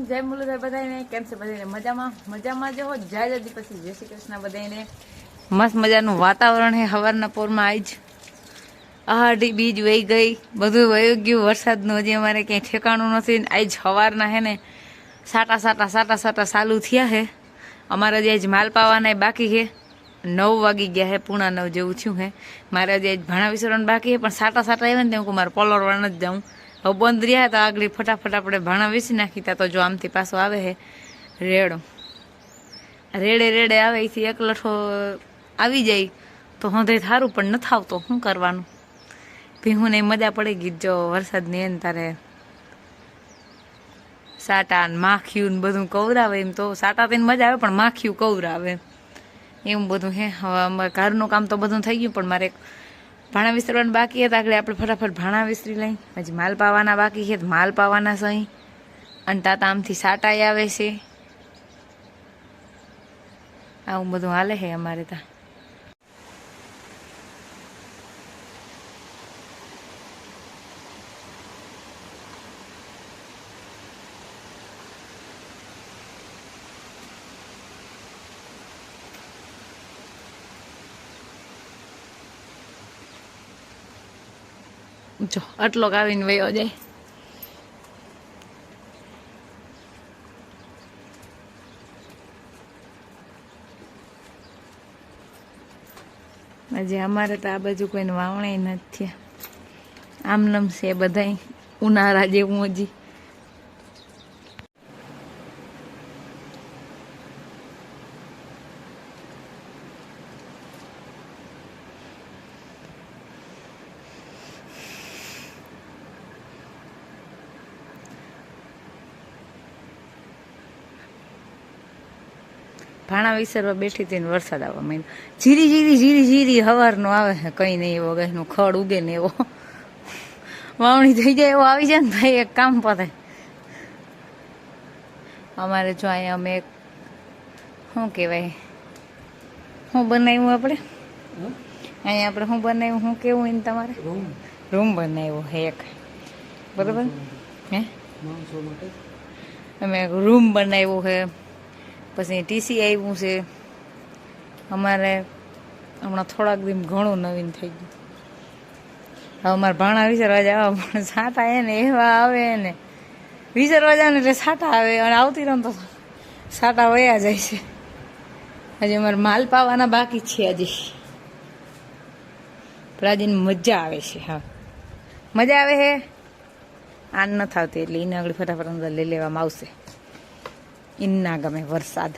જય મુરલીધર બધાને. કેમ છે બધાને? મજામાં જો જય જદી પછી જય શ્રી કૃષ્ણ બધાને. મસ્ત મજાનું વાતાવરણ હે. સવારના પોરમાં આજ આહાડી બીજ વહી ગઈ, બધું વહી ગયું. વરસાદનું હજી અમારે ક્યાંય ઠેકાણું નથી. આજ સવારના હે ને સાટા ચાલુ થયા હે. અમારે હજી આજ માલ પાવાના બાકી છે. 9 વાગી ગયા હે, પૂણા 9 જેવું થયું હે. મારે હજી આજ ભાણા વિસરવાનું બાકી છે, પણ સાટા આવ્યા ને હું મારે પલોરવા નથી જાઉં. હવે બંધ રહ્યા તો આગળ ફટાફટ આપણે ભાણા વીસી નાખીતા. તો જો આમથી પાછો આવે હે રેડો, રેડે આવે. એથી એક લઠો આવી જાય તો હોંધે થારું, પણ નથી આવતો. શું કરવાનું? ભીહું ને મજા પડી ગઈ. જો વરસાદની એને તારે સાટા ને માખ્યું ને બધું કવરાવે. એમ તો સાટા થઈને મજા આવે, પણ માખ્યું કવરાવે એવું બધું હે. હવે અમારે ઘરનું કામ તો બધું થઈ ગયું, પણ મારે ભાણા વિસરવાનું બાકી હતા. આગળ આપણે ફટાફટ ભાણા વિસરી લઈ. હજી માલ પાવાના બાકી છે, માલ પાવાના સહી. અને તાતા આમથી સાટાઈ આવે છે. આવું બધું હાલે છે અમારે ત્યાં. જો આટલો આવીને વયો જાય. હજી અમારે તો આ બાજુ કોઈને વાવણે નથી થયા. આમનમ છે બધાય ઉનાળા જેવું. હજી ભાણા વિસરવા બેઠી હતી ને વરસાદ આવવા માંડ્યો. જીરી હવારનો આવે છે. કઈ નહીં એવો ગઈનું ખડ ઉગે ને એવો વાવણી થઈ જાય એવો આવી જાય ને ભાઈ. એક કામ પતે. અમારે જો અહીંયા અમે શું કહેવાય, શું બનાવ્યું આપણે અહીંયા? આપણે શું બનાવ્યું? શું કેવું એને તમારે? રૂમ બનાવ્યો હે એક, બરાબર હે? અમે એક રૂમ બનાવ્યો છે. પછી ટીસી આવ્યું છે અમારે હમણાં થોડાક દિન. ઘણું નવીન થઈ ગયું. હવે અમારે ભાણા વિસરવા જવા, પણ સાટા એ ને એવા આવે ને વિસરવા જાવ ને એટલે સાટા આવે. અને આવતી રહો તો સાટા વયા જાય છે. હજી અમારે માલ પાવાના બાકી છે હજી. પણ આજે મજા આવે છે. હા મજા આવે છે. આન નથી આવતી એટલે એને આગળ ફટાફટ અંદર લઈ લેવામાં આવશે. ઇન્ના ગમે વરસાદ.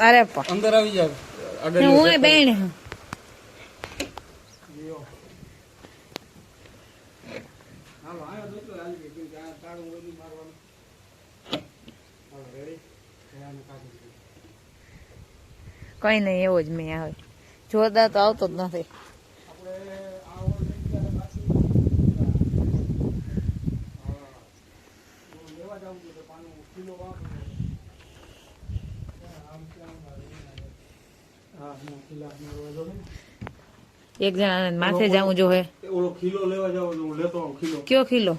અરે અંદર આવી જાય. હું બેન કઈ નહીં, એવો જ મેં આવે. જોરદાર તો આવતો જ નથી. એક જણા માથે જવું જો હે. ઓલો ખીલો લેવા જાવ તો હું લેતો આવું. ખીલો કયો ખીલો?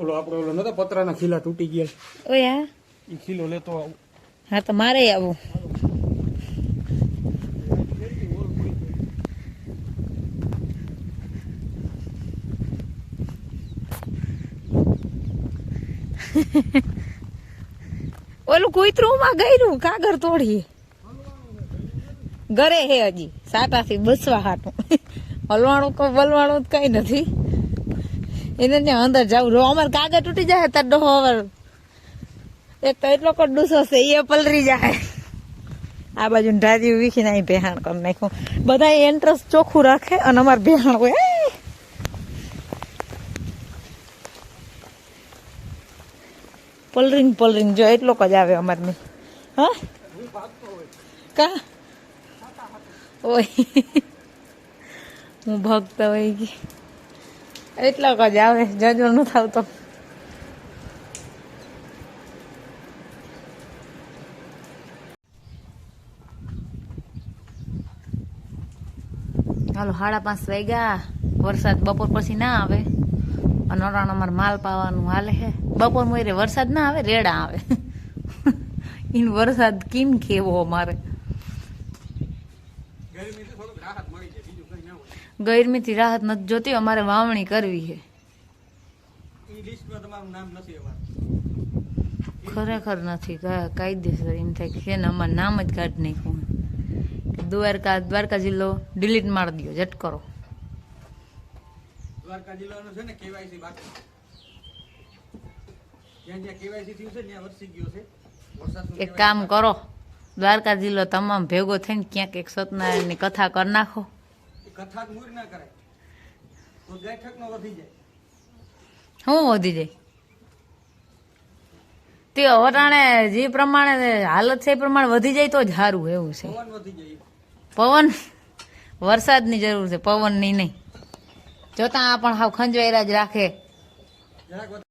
ઓલો આપણે ઓલો નતો પતરાના ખીલા તૂટી ગયા. ઓયા ઈ ખીલો લેતો આવું. હા તો મારે આવું. ઓલું કુતરું માં ગયું કાગર તોડી ઘરે હે હજી સાટાથી બસવા હાટું. હલવાણું કો બલવાણું તો કઈ નથી. એને ત્યાં અંદર જવું જો અમારે કાગળ તૂટી જાય તાર ડોહો હવે એક તો એટલો કડુસો છે એ પલરી જાય. આ બાજુ ઢાજી વીખીને અહીં બેહાણ કરી નાખ્યું. બધા એન્ટ્રસ ચોખ્ખું રાખે અને અમારે બેહાણ હોય. પલરીને જો એટલો જ આવે અમારે મેં. હા કા ઓય હું ભાગતા હોય ગઈ એટલો જ આવે જજો ન થાવતો. હાલો 5:30 વાગ્યા. વરસાદ બપોર પછી ના આવે અને અરાણ અમારે માલ પાવાનું હાલે હે. બપોર મોરે વરસાદ ના આવે રેડા આવે. ઈન વરસાદ કેમ કેવો અમારે ગરમીથી રાહત નથી જોતી. અમારે વાવણી કરવી છે. ખરેખર નથી કાયદેસર એમ થાય કે છે ને અમારે નામ જ કાઢી નાખ્યું. દ્વારકા જિલ્લો ડિલીટ મારી દો જટ કરો. દ્વારકા જિલ્લાનો છે ને કેવાયસી બાકી જ્યાં કેવાયસી થયું છે ત્યાં વરસી ગયો છે. એક કામ કરો દ્વારકા જિલ્લો તમામ ભેગો થઈને ક્યાંક એક સત્યનારાયણની કથા કરી નાખો. કથા મૂર ના કરાય તો બેઠક નો વધી જાય. શું વધી જાય? તે અવરાણે જે પ્રમાણે હાલત છે એ પ્રમાણે વધી જાય તો જ સારું એવું છે. પવન વધી જાય. પવન વરસાદની જરૂર છે પવનની નહીં. જોતા આ પણ હાવ ખંજવાયરા જ રાખે.